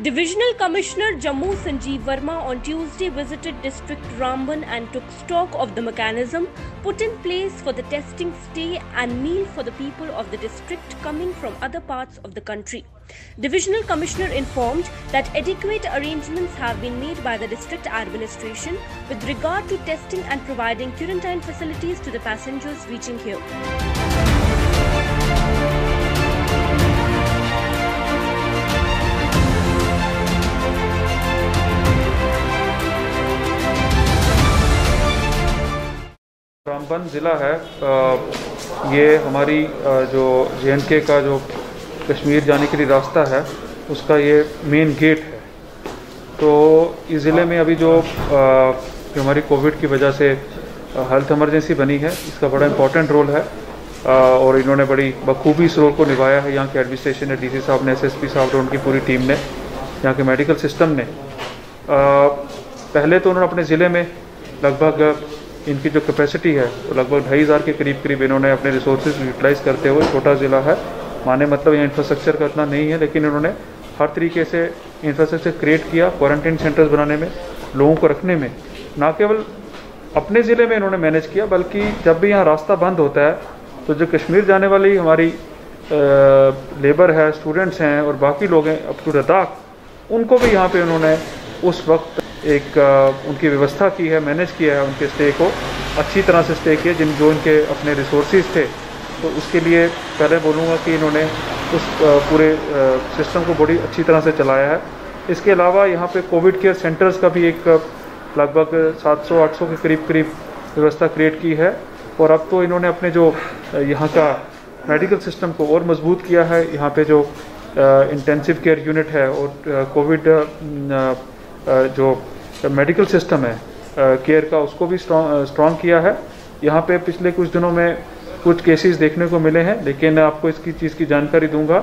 Divisional Commissioner Jammu Sanjeev Verma on Tuesday visited District Ramban and took stock of the mechanism put in place for the testing stay and meal for the people of the district coming from other parts of the country. Divisional Commissioner informed that adequate arrangements have been made by the district administration with regard to testing and providing quarantine facilities to the passengers reaching here. Ramban ज़िला है, ये हमारी जो JNK का जो कश्मीर जाने के लिए रास्ता है उसका ये मेन गेट है। तो इस ज़िले में अभी जो हमारी कोविड की वजह से हेल्थ इमरजेंसी बनी है, इसका बड़ा इम्पोर्टेंट रोल है और इन्होंने बड़ी बखूबी इस रोल को निभाया है। यहाँ के एडमिनिस्ट्रेशन ने, DC साहब ने, SSP साहब ने, उनकी पूरी टीम ने, यहाँ के मेडिकल सिस्टम ने। पहले तो उन्होंने अपने ज़िले में लगभग इनकी जो कैपेसिटी है वो लगभग 2500 के करीब इन्होंने अपने रिसोर्सेज यूटिलाइज़ करते हुए, छोटा ज़िला है माने मतलब यहाँ इंफ्रास्ट्रक्चर का इतना नहीं है, लेकिन इन्होंने हर तरीके से इंफ्रास्ट्रक्चर क्रिएट किया क्वारंटाइन सेंटर्स बनाने में, लोगों को रखने में। ना केवल अपने ज़िले में इन्होंने मैनेज किया, बल्कि जब भी यहाँ रास्ता बंद होता है तो जो कश्मीर जाने वाली हमारी लेबर है, स्टूडेंट्स हैं और बाकी लोग हैं अप टू लद्दाख, उनको भी यहाँ पे उन्होंने उस वक्त एक उनकी व्यवस्था की है, मैनेज किया है, उनके स्टे को अच्छी तरह से स्टे किया जो इनके अपने रिसोर्सेज थे। तो उसके लिए पहले बोलूँगा कि इन्होंने उस पूरे सिस्टम को बड़ी अच्छी तरह से चलाया है। इसके अलावा यहाँ पे कोविड केयर सेंटर्स का भी एक लगभग 700-800 के करीब व्यवस्था क्रिएट की है और अब तो इन्होंने अपने जो यहाँ का मेडिकल सिस्टम को और मजबूत किया है। यहाँ पे जो इंटेंसिव केयर यूनिट है और कोविड जो मेडिकल सिस्टम है केयर का, उसको भी स्ट्रॉन्ग किया है। यहाँ पे पिछले कुछ दिनों में कुछ केसेस देखने को मिले हैं, लेकिन आपको इसकी चीज़ की जानकारी दूंगा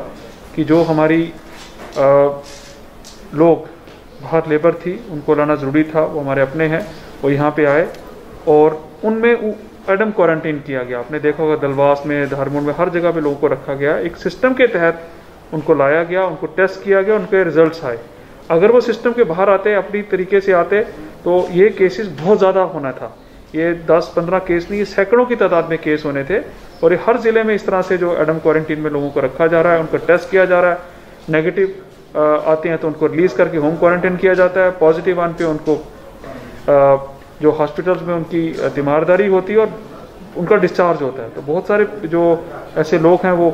कि जो हमारी लोग बाहर लेबर थी उनको लाना ज़रूरी था, वो हमारे अपने हैं, वो यहाँ पे आए और उनमें एडम क्वारंटीन किया गया। आपने देखा होगा दलवास में, धारमोड़ में, हर जगह पे लोगों को रखा गया। एक सिस्टम के तहत उनको लाया गया, उनको टेस्ट किया गया, उनके रिजल्ट्स आए। अगर वो सिस्टम के बाहर आते, अपनी तरीके से आते, तो ये केसेस बहुत ज़्यादा होना था। ये 10-15 केस नहीं, ये सैकड़ों की तादाद में केस होने थे और ये हर ज़िले में इस तरह से जो एडम क्वारंटीन में लोगों को रखा जा रहा है, उनका टेस्ट किया जा रहा है, नेगेटिव आते हैं तो उनको रिलीज़ करके होम क्वारंटीन किया जाता है, पॉजिटिव आने पे उनको जो हॉस्पिटल्स में उनकी तीमारदारी होती है और उनका डिस्चार्ज होता है। तो बहुत सारे जो ऐसे लोग हैं वो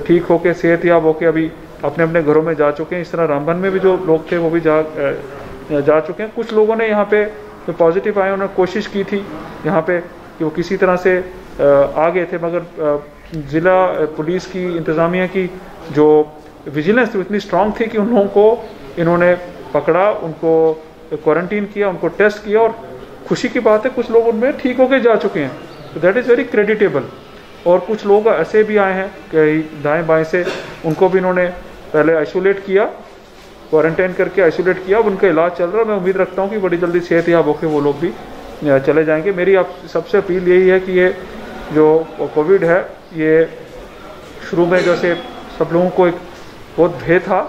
ठीक होकर, सेहतयाब होकर अभी अपने अपने घरों में जा चुके हैं। इस तरह रामबन में भी जो लोग थे वो भी जा चुके हैं। कुछ लोगों ने यहाँ पे जो पॉजिटिव आए, उन्होंने कोशिश की थी यहाँ पे कि वो किसी तरह से आ गए थे, मगर ज़िला पुलिस की, इंतज़ामिया की जो विजिलेंस थी इतनी स्ट्रांग थी कि उन लोगों को इन्होंने पकड़ा, उनको क्वारंटीन किया, उनको टेस्ट किया और खुशी की बात है कुछ लोग उनमें ठीक होकर जा चुके हैं। तो दैट इज़ वेरी क्रेडिटेबल। और कुछ लोग ऐसे भी आए हैं कि दाएँ बाएँ से, उनको भी इन्होंने पहले आइसोलेट किया, क्वारंटाइन करके आइसोलेट किया, अब उनका इलाज चल रहा है। मैं उम्मीद रखता हूँ कि बड़ी जल्दी सेहतयाब होकर वो लोग भी चले जाएंगे। मेरी आप सबसे अपील यही है कि ये जो कोविड है, ये शुरू में जैसे सब लोगों को एक बहुत भय था,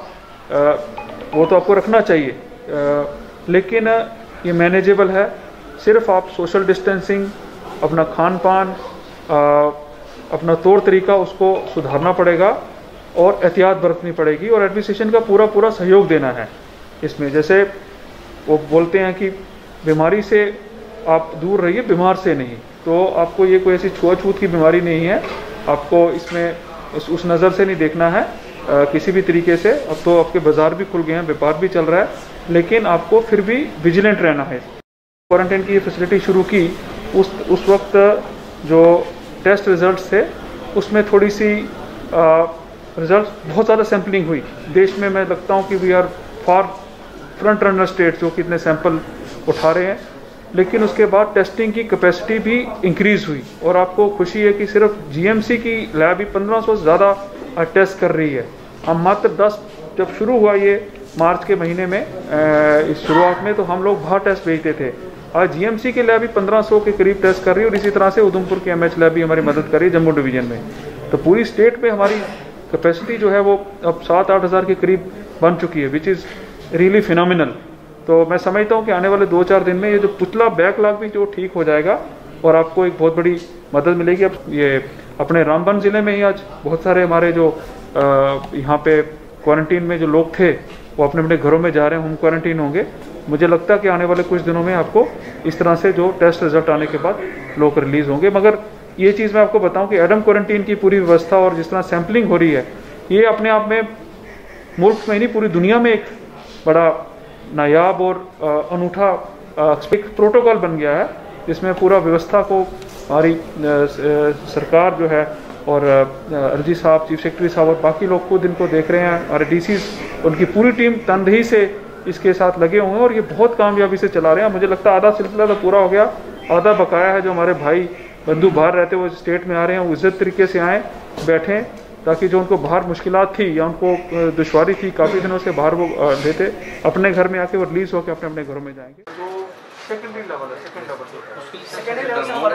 वो तो आपको रखना चाहिए, लेकिन ये मैनेजेबल है। सिर्फ आप सोशल डिस्टेंसिंग, अपना खान पान, अपना तौर तरीका उसको सुधारना पड़ेगा और एहतियात बरतनी पड़ेगी और एडमिनिस्ट्रेशन का पूरा सहयोग देना है इसमें। जैसे वो बोलते हैं कि बीमारी से आप दूर रहिए, बीमार से नहीं। तो आपको ये कोई ऐसी छुआछूत की बीमारी नहीं है, आपको इसमें उस नज़र से नहीं देखना है किसी भी तरीके से। अब तो आपके बाज़ार भी खुल गए हैं, व्यापार भी चल रहा है, लेकिन आपको फिर भी विजिलेंट रहना है। क्वारंटाइन की ये फैसिलिटी शुरू की, उस वक्त जो टेस्ट रिजल्ट्स थे उसमें थोड़ी सी रिजल्ट बहुत ज़्यादा सैम्पलिंग हुई देश में। मैं लगता हूँ कि we are far front runner state जो कि इतने सैंपल उठा रहे हैं, लेकिन उसके बाद टेस्टिंग की कैपेसिटी भी इंक्रीज़ हुई और आपको खुशी है कि सिर्फ GMC की लैब ही 1500 से ज़्यादा टेस्ट कर रही है। हम मात्र 10 जब शुरू हुआ ये मार्च के महीने में, इस शुरुआत में तो हम लोग बाहर टेस्ट भेजते थे। आज GMC की लैब भी 1500 के करीब टेस्ट कर रही है और इसी तरह से उधमपुर की MH लैब भी हमारी मदद कर रही है जम्मू डिवीज़न में। तो पूरी स्टेट में हमारी कैपेसिटी जो है वो अब 7-8 हज़ार के करीब बन चुकी है, विच इज़ रियली फिनोमिनल। तो मैं समझता हूँ कि आने वाले 2-4 दिन में ये जो पुतला बैकलॉग भी जो ठीक हो जाएगा और आपको एक बहुत बड़ी मदद मिलेगी। अब ये अपने रामबन ज़िले में ही आज बहुत सारे हमारे जो यहाँ पे क्वारंटीन में जो लोग थे वो अपने अपने घरों में जा रहे हैं, होम क्वारंटीन होंगे। मुझे लगता है कि आने वाले कुछ दिनों में आपको इस तरह से जो टेस्ट रिजल्ट आने के बाद लोग रिलीज़ होंगे। मगर ये चीज़ मैं आपको बताऊं कि एडम क्वारंटीन की पूरी व्यवस्था और जिस तरह सैम्पलिंग हो रही है, ये अपने आप में मुल्क में नहीं पूरी दुनिया में एक बड़ा नायाब और अनूठा एक प्रोटोकॉल बन गया है, जिसमें पूरा व्यवस्था को हमारी सरकार जो है और RG साहब, चीफ सेक्रेटरी साहब और बाकी लोग खुद इनको देख रहे हैं। हमारे DCs, उनकी पूरी टीम तनदेही से इसके साथ लगे हुए हैं और ये बहुत कामयाबी से चला रहे हैं। मुझे लगता है आधा सिलसिला तो पूरा हो गया, आधा बकाया है। जो हमारे भाई बंधु बाहर रहते वो स्टेट में आ रहे हैं, वो इज्जत तरीके से आएँ, बैठें, ताकि जो उनको बाहर मुश्किलात थी या उनको दुश्वारी थी काफ़ी दिनों से बाहर वो रहते, अपने घर में आके वो रिलीज़ होकर अपने अपने घरों में जाएंगे। तो सेकेंडरी लेवल है, सेकेंड लेवल